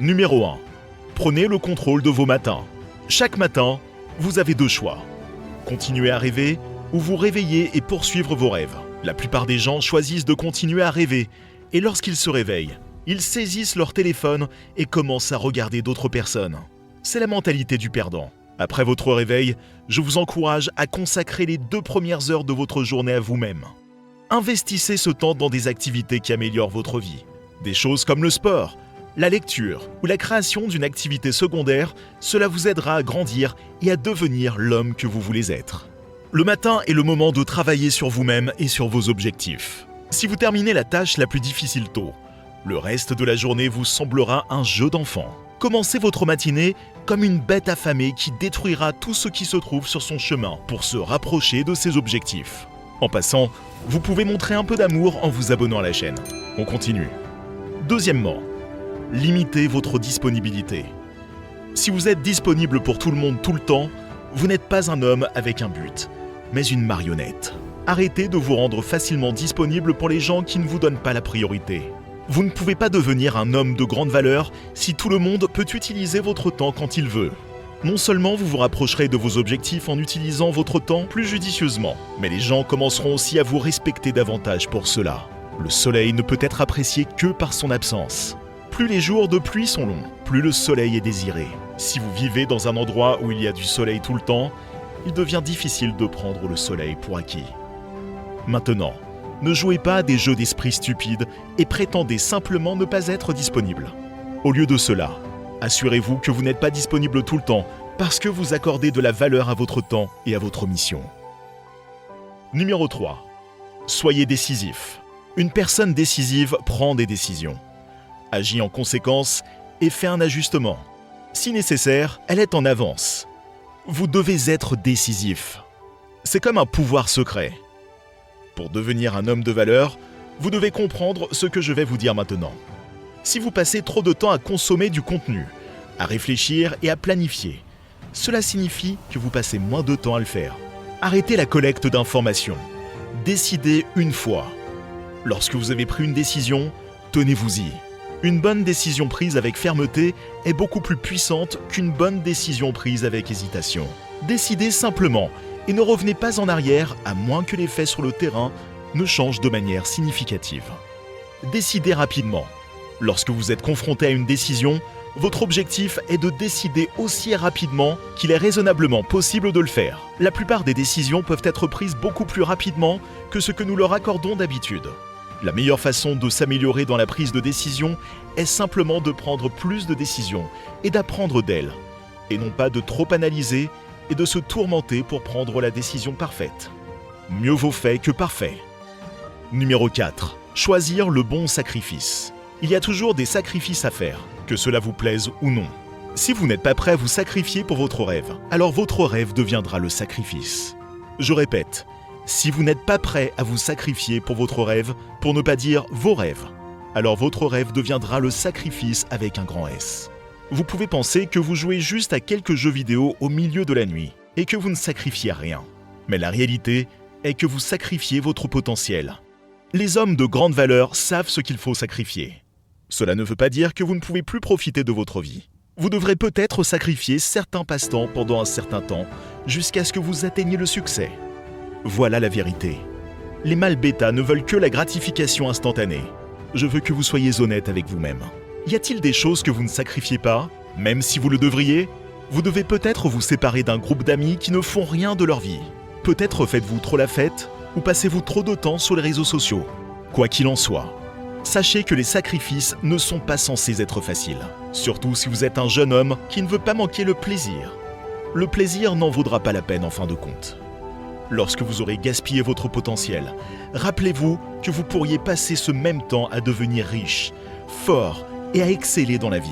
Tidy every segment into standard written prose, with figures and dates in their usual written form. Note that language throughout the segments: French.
Numéro 1. Prenez le contrôle de vos matins. Chaque matin, vous avez deux choix. Continuer à rêver ou vous réveiller et poursuivre vos rêves. La plupart des gens choisissent de continuer à rêver et lorsqu'ils se réveillent, ils saisissent leur téléphone et commencent à regarder d'autres personnes. C'est la mentalité du perdant. Après votre réveil, je vous encourage à consacrer les 2 premières heures de votre journée à vous-même. Investissez ce temps dans des activités qui améliorent votre vie. Des choses comme le sport, la lecture ou la création d'une activité secondaire, cela vous aidera à grandir et à devenir l'homme que vous voulez être. Le matin est le moment de travailler sur vous-même et sur vos objectifs. Si vous terminez la tâche la plus difficile tôt, le reste de la journée vous semblera un jeu d'enfant. Commencez votre matinée comme une bête affamée qui détruira tout ce qui se trouve sur son chemin pour se rapprocher de ses objectifs. En passant, vous pouvez montrer un peu d'amour en vous abonnant à la chaîne. On continue. Deuxièmement, limitez votre disponibilité. Si vous êtes disponible pour tout le monde tout le temps, vous n'êtes pas un homme avec un but, mais une marionnette. Arrêtez de vous rendre facilement disponible pour les gens qui ne vous donnent pas la priorité. Vous ne pouvez pas devenir un homme de grande valeur si tout le monde peut utiliser votre temps quand il veut. Non seulement vous vous rapprocherez de vos objectifs en utilisant votre temps plus judicieusement, mais les gens commenceront aussi à vous respecter davantage pour cela. Le soleil ne peut être apprécié que par son absence. Plus les jours de pluie sont longs, plus le soleil est désiré. Si vous vivez dans un endroit où il y a du soleil tout le temps, il devient difficile de prendre le soleil pour acquis. Maintenant, ne jouez pas à des jeux d'esprit stupides et prétendez simplement ne pas être disponible. Au lieu de cela, assurez-vous que vous n'êtes pas disponible tout le temps parce que vous accordez de la valeur à votre temps et à votre mission. Numéro 3. Soyez décisif. Une personne décisive prend des décisions, agit en conséquence et fait un ajustement. Si nécessaire, elle est en avance. Vous devez être décisif. C'est comme un pouvoir secret. Pour devenir un homme de valeur, vous devez comprendre ce que je vais vous dire maintenant. Si vous passez trop de temps à consommer du contenu, à réfléchir et à planifier, cela signifie que vous passez moins de temps à le faire. Arrêtez la collecte d'informations. Décidez une fois. Lorsque vous avez pris une décision, tenez-vous-y. Une bonne décision prise avec fermeté est beaucoup plus puissante qu'une bonne décision prise avec hésitation. Décidez simplement et ne revenez pas en arrière à moins que les faits sur le terrain ne changent de manière significative. Décidez rapidement. Lorsque vous êtes confronté à une décision, votre objectif est de décider aussi rapidement qu'il est raisonnablement possible de le faire. La plupart des décisions peuvent être prises beaucoup plus rapidement que ce que nous leur accordons d'habitude. La meilleure façon de s'améliorer dans la prise de décision est simplement de prendre plus de décisions et d'apprendre d'elles, et non pas de trop analyser et de se tourmenter pour prendre la décision parfaite. Mieux vaut fait que parfait. Numéro 4. Choisir le bon sacrifice. Il y a toujours des sacrifices à faire, que cela vous plaise ou non. Si vous n'êtes pas prêt à vous sacrifier pour votre rêve, alors votre rêve deviendra le sacrifice. Je répète, si vous n'êtes pas prêt à vous sacrifier pour votre rêve, pour ne pas dire vos rêves, alors votre rêve deviendra le sacrifice avec un grand S. Vous pouvez penser que vous jouez juste à quelques jeux vidéo au milieu de la nuit et que vous ne sacrifiez rien. Mais la réalité est que vous sacrifiez votre potentiel. Les hommes de grande valeur savent ce qu'il faut sacrifier. Cela ne veut pas dire que vous ne pouvez plus profiter de votre vie. Vous devrez peut-être sacrifier certains passe-temps pendant un certain temps jusqu'à ce que vous atteigniez le succès. Voilà la vérité. Les mâles bêta ne veulent que la gratification instantanée. Je veux que vous soyez honnête avec vous-même. Y a-t-il des choses que vous ne sacrifiez pas, même si vous le devriez ? Vous devez peut-être vous séparer d'un groupe d'amis qui ne font rien de leur vie. Peut-être faites-vous trop la fête ou passez-vous trop de temps sur les réseaux sociaux. Quoi qu'il en soit, sachez que les sacrifices ne sont pas censés être faciles. Surtout si vous êtes un jeune homme qui ne veut pas manquer le plaisir. Le plaisir n'en vaudra pas la peine en fin de compte. Lorsque vous aurez gaspillé votre potentiel, rappelez-vous que vous pourriez passer ce même temps à devenir riche, fort et à exceller dans la vie.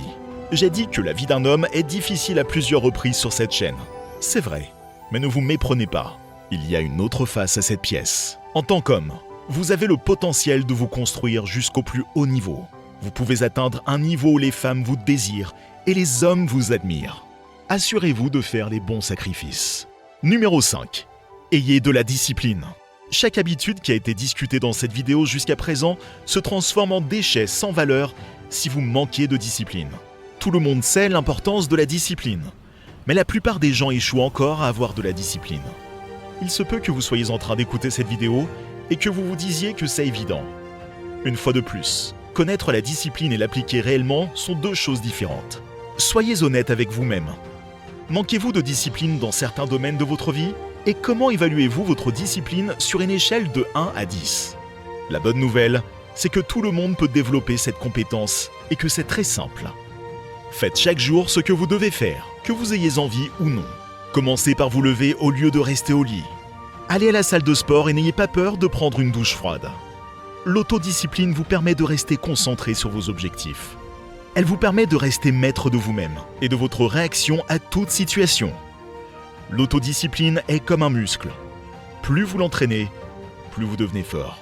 J'ai dit que la vie d'un homme est difficile à plusieurs reprises sur cette chaîne. C'est vrai, mais ne vous méprenez pas. Il y a une autre face à cette pièce. En tant qu'homme, vous avez le potentiel de vous construire jusqu'au plus haut niveau. Vous pouvez atteindre un niveau où les femmes vous désirent et les hommes vous admirent. Assurez-vous de faire les bons sacrifices. Numéro 5. Ayez de la discipline. Chaque habitude qui a été discutée dans cette vidéo jusqu'à présent se transforme en déchet sans valeur si vous manquez de discipline. Tout le monde sait l'importance de la discipline, mais la plupart des gens échouent encore à avoir de la discipline. Il se peut que vous soyez en train d'écouter cette vidéo et que vous vous disiez que c'est évident. Une fois de plus, connaître la discipline et l'appliquer réellement sont deux choses différentes. Soyez honnête avec vous-même. Manquez-vous de discipline dans certains domaines de votre vie? Et comment évaluez-vous votre discipline sur une échelle de 1 à 10? La bonne nouvelle, c'est que tout le monde peut développer cette compétence et que c'est très simple. Faites chaque jour ce que vous devez faire, que vous ayez envie ou non. Commencez par vous lever au lieu de rester au lit. Allez à la salle de sport et n'ayez pas peur de prendre une douche froide. L'autodiscipline vous permet de rester concentré sur vos objectifs. Elle vous permet de rester maître de vous-même et de votre réaction à toute situation. L'autodiscipline est comme un muscle. Plus vous l'entraînez, plus vous devenez fort.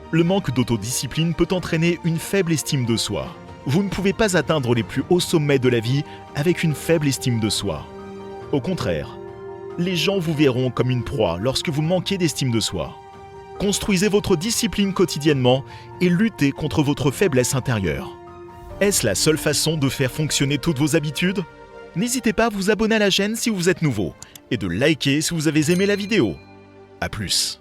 Le manque d'autodiscipline peut entraîner une faible estime de soi. Vous ne pouvez pas atteindre les plus hauts sommets de la vie avec une faible estime de soi. Au contraire, les gens vous verront comme une proie lorsque vous manquez d'estime de soi. Construisez votre discipline quotidiennement et luttez contre votre faiblesse intérieure. Est-ce la seule façon de faire fonctionner toutes vos habitudes? N'hésitez pas à vous abonner à la chaîne si vous êtes nouveau et de liker si vous avez aimé la vidéo. A plus.